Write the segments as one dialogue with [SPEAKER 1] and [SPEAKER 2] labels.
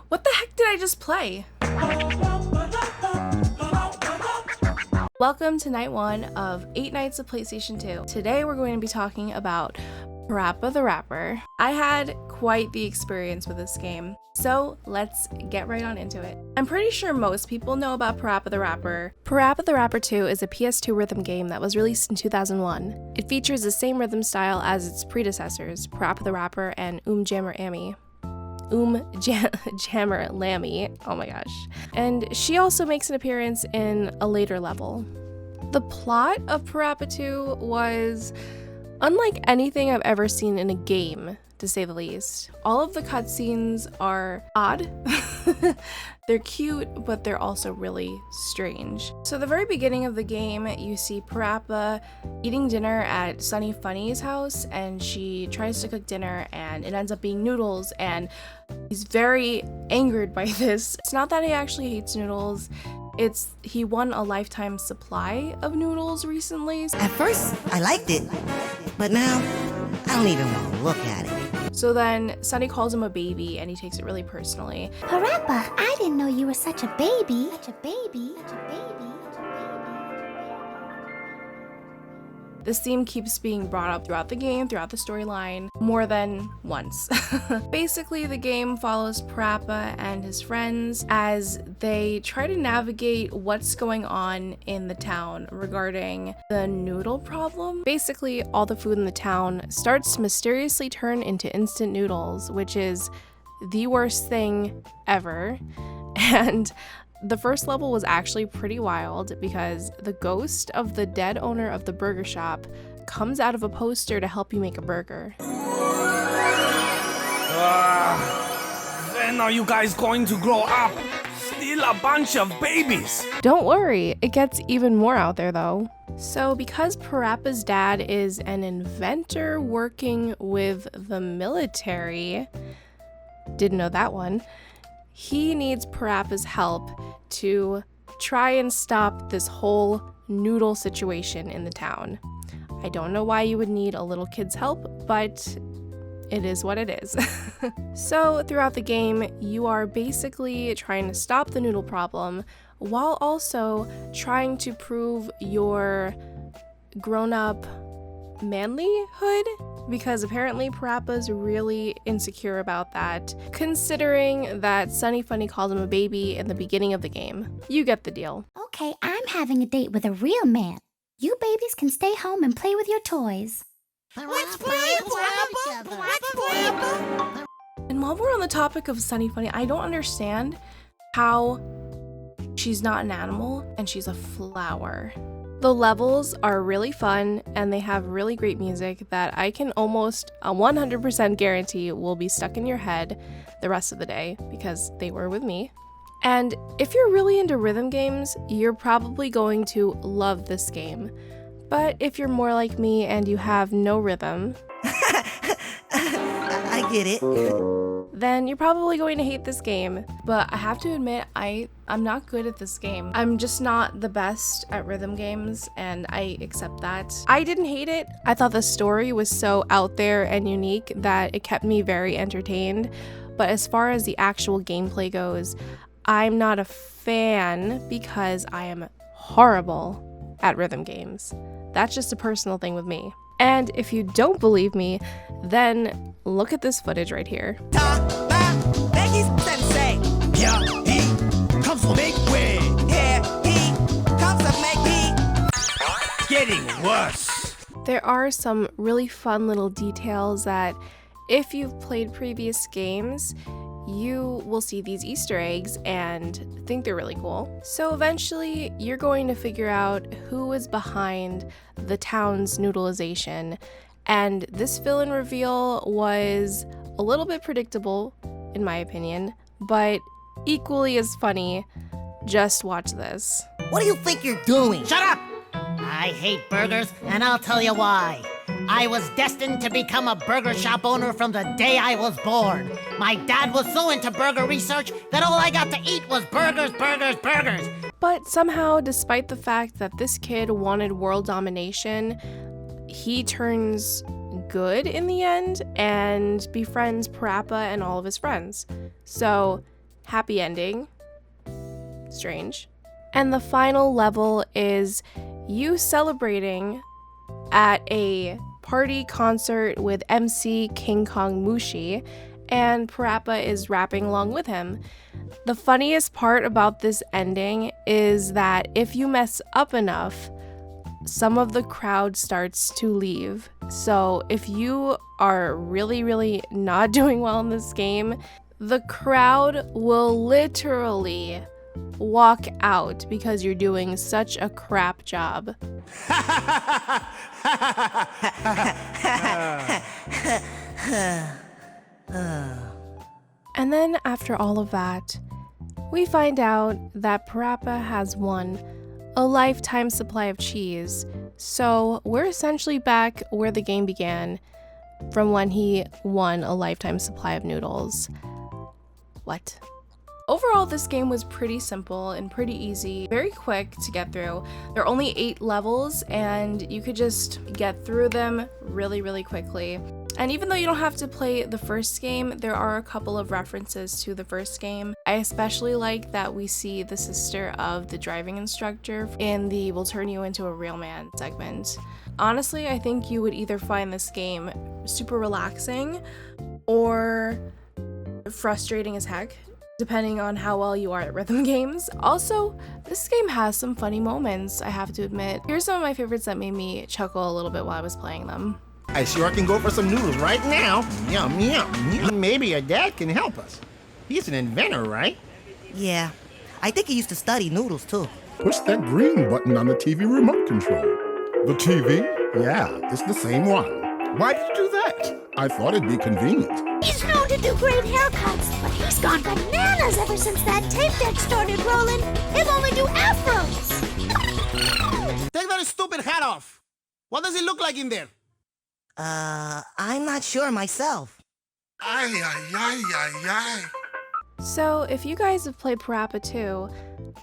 [SPEAKER 1] What the heck did I just play? Welcome to night 1 of 8 nights of PlayStation 2. Today we're going to be talking about PaRappa the Rapper. I had quite the experience with this game, so let's get right on into it. I'm pretty sure most people know about PaRappa the Rapper. PaRappa the Rapper 2 is a PS2 rhythm game that was released in 2001. It features the same rhythm style as its predecessors, PaRappa the Rapper and Jammer Lammy, oh my gosh. And she also makes an appearance in a later level. The plot of PaRappa 2 was unlike anything I've ever seen in a game, to say the least. All of the cutscenes are odd. They're cute, but they're also really strange. So the very beginning of the game, you see PaRappa eating dinner at Sunny Funny's house, and she tries to cook dinner and it ends up being noodles, and he's very angered by this. It's not that he actually hates noodles, it's he won a lifetime supply of noodles recently.
[SPEAKER 2] At first, I liked it, but now I don't even want to look at it.
[SPEAKER 1] So then Sunny calls him a baby and he takes it really personally.
[SPEAKER 3] PaRappa, I didn't know you were such a baby.
[SPEAKER 1] This theme keeps being brought up throughout the game, throughout the storyline, more than once. Basically, the game follows PaRappa and his friends as they try to navigate what's going on in the town regarding the noodle problem. Basically, all the food in the town starts to mysteriously turn into instant noodles, which is the worst thing ever. And the first level was actually pretty wild because the ghost of the dead owner of the burger shop comes out of a poster to help you make a burger.
[SPEAKER 4] When are you guys going to grow up? Still a bunch of babies.
[SPEAKER 1] Don't worry, it gets even more out there though. So because PaRappa's dad is an inventor working with the military, didn't know that one, he needs PaRappa's help to try and stop this whole noodle situation in the town. I don't know why you would need a little kid's help, but it is what it is. So throughout the game, you are basically trying to stop the noodle problem while also trying to prove your grown-up manlyhood, because apparently PaRappa's really insecure about that, considering that Sunny Funny called him a baby in the beginning of the game. You get the deal.
[SPEAKER 3] Okay, I'm having a date with a real man. You babies can stay home and play with your toys.
[SPEAKER 2] Let's play PaRappa!
[SPEAKER 1] And while we're on the topic of Sunny Funny, I don't understand how she's not an animal and she's a flower. The levels are really fun and they have really great music that I can almost 100% guarantee will be stuck in your head the rest of the day because they were with me. And if you're really into rhythm games, you're probably going to love this game. But if you're more like me and you have no rhythm,
[SPEAKER 2] I get it.
[SPEAKER 1] then you're probably going to hate this game. But I have to admit, I'm not good at this game. I'm just not the best at rhythm games, and I accept that. I didn't hate it. I thought the story was so out there and unique that it kept me very entertained. But as far as the actual gameplay goes, I'm not a fan because I am horrible at rhythm games. That's just a personal thing with me. And if you don't believe me, then look at this footage right here.
[SPEAKER 2] Sensei. Yeah, he comes to make way. Here he comes to make me.
[SPEAKER 4] Getting worse.
[SPEAKER 1] There are some really fun little details that if you've played previous games, you will see these Easter eggs and think they're really cool. So eventually you're going to figure out who is behind the town's noodleization. And this villain reveal was a little bit predictable, in my opinion, but equally as funny. Just watch this.
[SPEAKER 2] What do you think you're doing?
[SPEAKER 5] Shut up! I hate burgers, and I'll tell you why. I was destined to become a burger shop owner from the day I was born. My dad was so into burger research that all I got to eat was burgers.
[SPEAKER 1] But somehow, despite the fact that this kid wanted world domination, he turns good in the end and befriends PaRappa and all of his friends. So happy ending. Strange. And the final level is you celebrating at a party concert with MC King Kong Mushi, and PaRappa is rapping along with him. The funniest part about this ending is that if you mess up enough, some of the crowd starts to leave. So if you are really not doing well in this game, the crowd will literally walk out because you're doing such a crap job. And then after all of that, we find out that PaRappa has won a lifetime supply of cheese. So we're essentially back where the game began, from when he won a lifetime supply of noodles. What? Overall, this game was pretty simple and pretty easy, very quick to get through. There are only 8 levels and you could just get through them really quickly. And even though you don't have to play the first game, there are a couple of references to the first game. I especially like that we see the sister of the driving instructor in the "Will Turn You Into a Real Man" segment. Honestly, I think you would either find this game super relaxing or frustrating as heck, depending on how well you are at rhythm games. Also, this game has some funny moments, I have to admit. Here's some of my favorites that made me chuckle a little bit while I was playing them.
[SPEAKER 6] I sure can go for some noodles right now. Yum, yum, yum. Maybe your dad can help us. He's an inventor, right?
[SPEAKER 7] Yeah, I think he used to study noodles too.
[SPEAKER 8] Push that green button on the TV remote control. The TV? Yeah, it's the same one. Why did you do that? I thought it'd be convenient.
[SPEAKER 3] He's known to do great haircuts, but he's gone bananas ever since that tape deck started rolling. He'll only do afros.
[SPEAKER 6] Take that stupid hat off. What does it look like in there?
[SPEAKER 7] I'm not sure myself.
[SPEAKER 8] Ay, ay, ay, ay, ay.
[SPEAKER 1] So, if you guys have played PaRappa 2,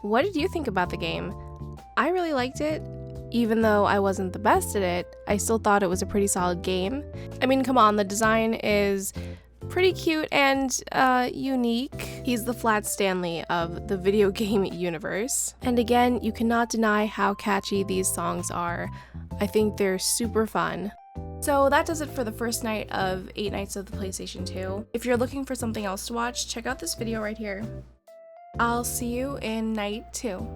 [SPEAKER 1] what did you think about the game? I really liked it. Even though I wasn't the best at it, I still thought it was a pretty solid game. I mean, come on, the design is pretty cute and unique. He's the Flat Stanley of the video game universe. And again, you cannot deny how catchy these songs are. I think they're super fun. So that does it for the first night of 8 Nights of the PlayStation 2. If you're looking for something else to watch, check out this video right here. I'll see you in night 2.